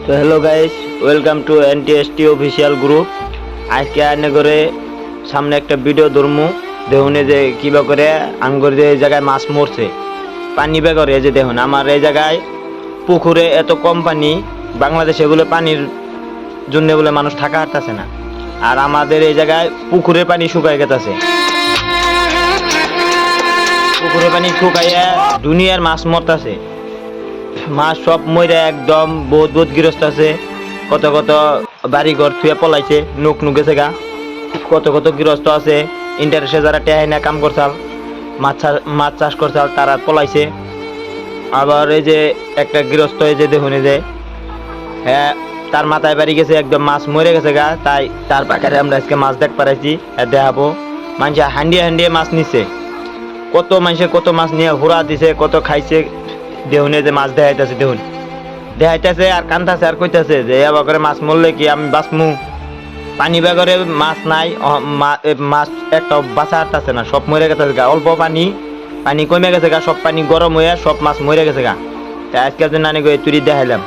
তো hello guys, welcome to NTST official group. আজকে আনে করে সামনে একটা ভিডিও ধরমু দেখুন যে কিবা করে আঙ্গুর যে জায়গায় মাছ মরছে পানি বেগরে। যে দেখুন আমার এই জায়গায় পুকুরে এত কম পানি, বাংলাদেশে বলে পানির জন্য বলে মানুষ থাকা হাঁটতেছে না, আর আমাদের এই জায়গায় পুকুরে পানি শুকায় গেছে। পুকুরে পানি শুকাইয়া দুনিয়ার মাছ মরতেছে, মাছ সব মরে একদম বহুত বহুত গৃহস্থ আছে, কত কত বাড়ি ঘর থুয়ে পলাইছে, নুক গেছে গা। কত কত গৃহস্থ আছে ইন্টারেস্টে যারা টেহাই না কাম করছাল, মাছ চাষ করছাল, তারা পলাইছে। আবার এই যে একটা গৃহস্থ এই যে দেখুন যে হ্যাঁ তার মাথায় বাড়ি গেছে, একদম মাছ মরে গেছে গা। তাই তার পাখারে আমরা আজকে মাছ দেখ পারাইছি, দেখাবো। মানুষে হান্ডিয়ে হান্ডিয়ে মাছ নিছে, কত মানুষে কত মাছ নিয়ে হুড়া দিছে, কত খাইছে। দেহুনে যে মাছ দেখাইতেছে আর কান্দাছে আর কইতাছে যে এবার করে মাছ মরলে কি আমি বাঁচমু? পানি বেগরে মাছ নাই, মাছ একটা বাঁচা হাঁটতেছে না, সব মরে গেছে গা। অল্প পানি কমে গেছে গা, সব পানি গরম হয়ে সব মাছ মরে গেছে গা। তাই আজকে নানি গিয়ে তুই দেখাইলাম।